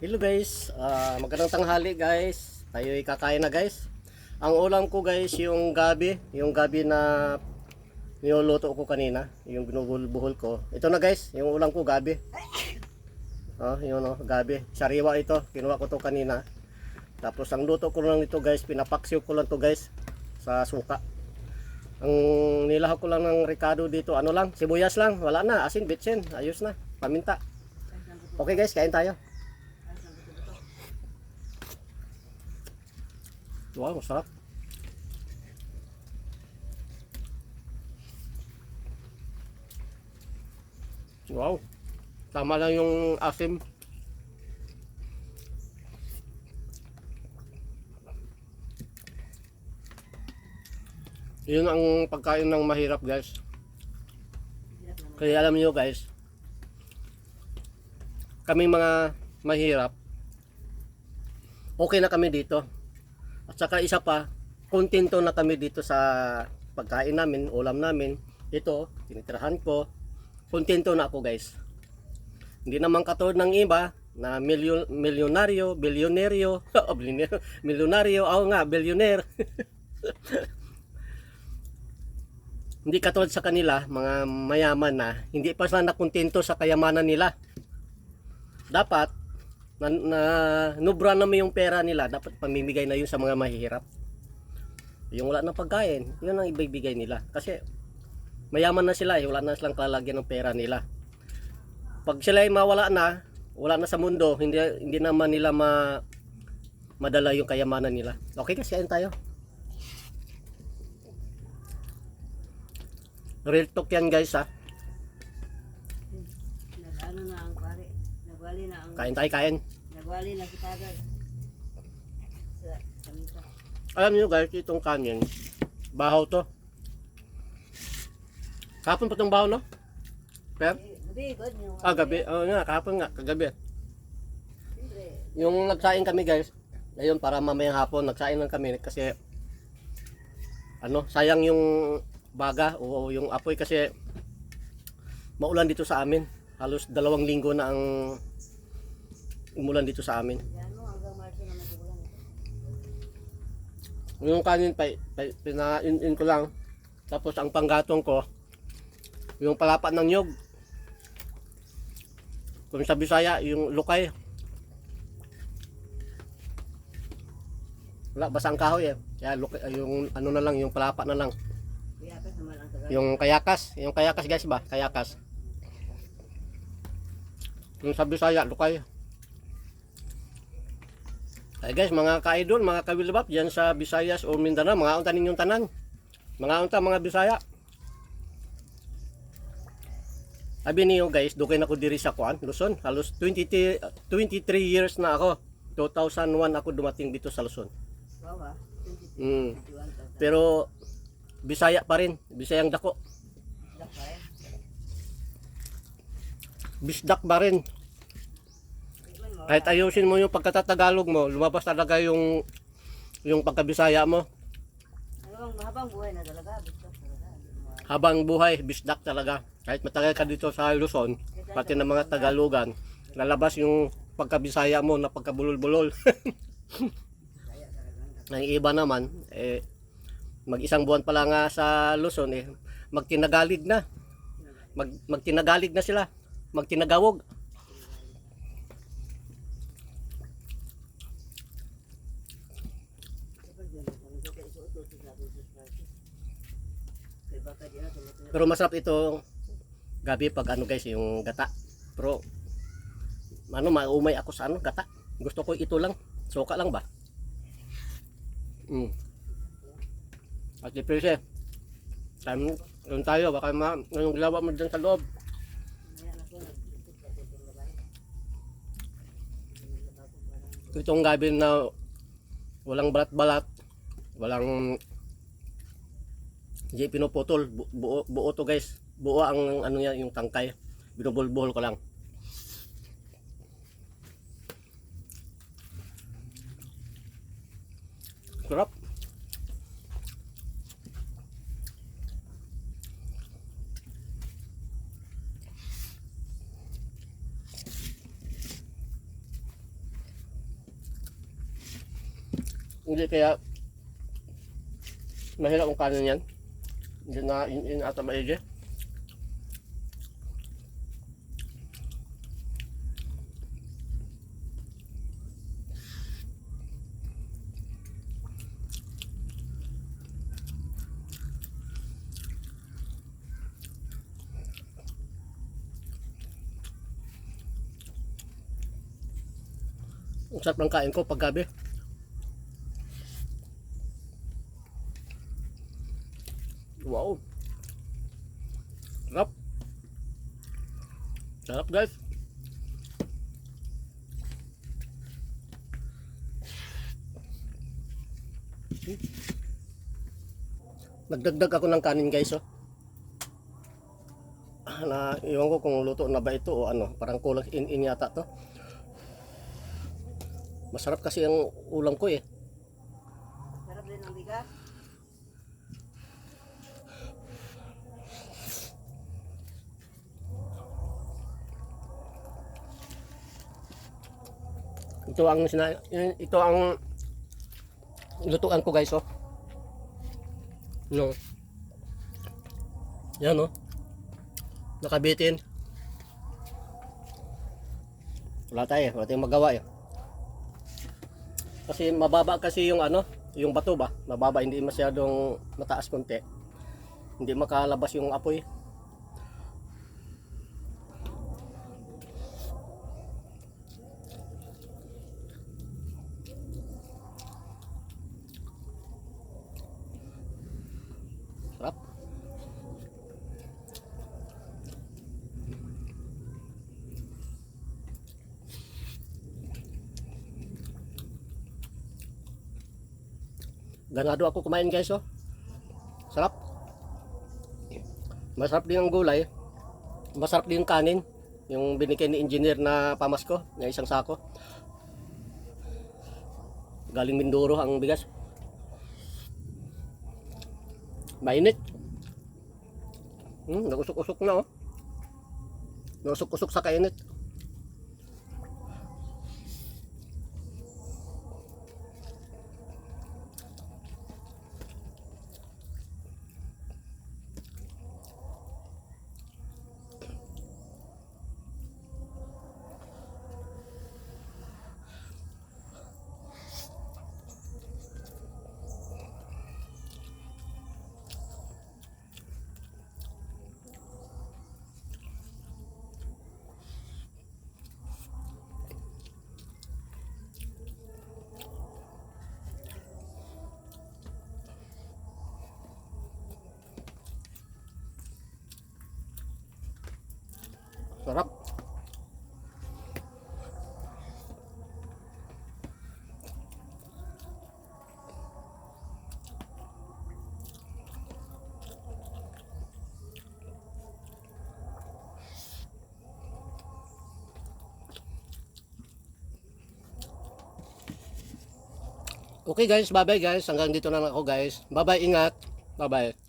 Hello guys, magandang tanghali guys. Tayo'y kakain na guys. Ang ulam ko guys, yung gabi na niluluto ko kanina, yung binubuhol ko. Ito na guys, yung ulam ko gabi. Yun gabi. Sariwa ito, kinuha ko to kanina. Tapos ang luto ko lang ito guys, pinapaksiw ko lang to guys sa suka. Ang nilahok ko lang ng ricado dito, ano lang, sibuyas lang, wala na, asin, bitsin, ayos na, paminta. Okay guys, kain tayo. Wow, masarap. Wow. Tama lang yung asim. Yun ang pagkain ng mahirap, guys. Kaya alam niyo, guys, kaming mga mahirap, okay na kami dito. At saka isa pa, kontento na kami dito sa pagkain namin, ulam namin. Ito, tinitirahan ko. Kontento na ako, guys. Hindi naman katulad ng iba na milyonaryo, bilyoneryo, milyonaryo, ako nga, bilyoner. Hindi katulad sa kanila, mga mayaman na, hindi pa sila nakontento sa kayamanan nila. Dapat, nubra naman yung pera nila, dapat pamimigay na yun sa mga mahihirap. Yung wala ng pagkain, yun ang ibibigay nila. Kasi, mayaman na sila, wala na silang kalagyan ng pera nila. Pag sila ay mawala na, wala na sa mundo, hindi naman nila madala yung kayamanan nila. Okay, kasi kain tayo. Real talk yan guys ha. Nag-ano na ang pare. Nagwali na ang... Kain tayo, kain. Nagwali na si Tagad. Sa kamita. Alam nyo guys, itong kanin, bahaw to. Kapon pa itong bahaw no? Pero, Gabi, God nyo. gabi. Nga, kapon nga, kagabi. Siyempre. Yung nagsaing kami guys, ngayon para mamayang hapon, nagsaing lang kami kasi, sayang yung baga o yung apoy kasi maulan dito sa amin. Halos 2 linggo na ang umulan dito sa amin. Yan mo, hanggang Marso na magkukulang ito. Yung kanin pinain ko lang. Tapos ang panggatong ko, yung palapat ng nyog. Kung sa Bisaya, yung lukay. Wala, basang kahoy eh. Kaya yung ano na lang, yung palapat na lang. Kaya pa naman ang Tagad. Yung kayakas guys ba? Kayakas. Yung sa Bisaya, lukay. Ay guys, mga ka-idol, mga kabilbab, dyan sa Visayas o Mindanao, mga unta ninyong tanan. Mga unta, mga Bisaya. Sabi niyo guys, dugay na ko diri sa Kuan, Luzon. Halos 23 years na ako. 2001 ako dumating dito sa Luzon. Wow ha? Mm. 21,000. Pero Bisaya pa rin, Bisayang dako. Dak pa eh. Bisdak pa rin. Kahit ayusin mo yung pagkatatagalog mo, lumabas talaga yung pagkabisaya mo. Ano bang mahabang buhay na talaga? Basta talaga. Habang buhay, bisdak talaga. Kahit matagal ka dito sa Luzon, pati ng mga Tagalogan, lalabas yung pagkabisaya mo na pagkabulol-bulol. Ang iba naman, mag-isang buwan pa lang nga sa Luzon, magtinagalig na. Magtinagalig na sila. Magtinagawog. Pero masarap ito gabi pag guys, yung gata. Pero maumay ako sa gata. Gusto ko ito lang. Suka lang ba? At deprese. Doon tayo, baka yung lawa mo dyan sa loob. Itong gabi na walang balat-balat, walang hindi pinuputol, buo to guys. Buo ang ano niya, yung tangkay. Binubulbul ko lang. Sarap. Hindi kaya mahirap ang kanin yan. Hindi na in ata maigi. Ang sarap ng kain ko pag gabi. Wow. Sarap. Sarap guys. Nagdagdag ako ng kanin guys oh. Na iwan ko kung luto na ba ito o ano, parang kulang in yata to. Masarap kasi ang ulam ko eh. Sarap din ang bigas. Ito ang lutuan ko guys oh. No. Yan oh. Nakabitin. Wala tayong magawa eh. Kasi mababa kasi yung ano, yung bato ba? Mababa, hindi masyadong mataas konti. Hindi makalabas yung apoy. Sarap. Ganado ako kumain guys oh. Sarap. Masarap din ang gulay. Masarap din yung kanin. Yung binigay ni engineer na pamasko, na isang sako. Galing Mindoro ang bigas. Mainit. Nagusok-usok na oh. Nagusok-usok sa kainit. Sarap. Okay guys, bye bye guys. Hanggang dito na lang ako guys. Bye bye, ingat. Bye bye.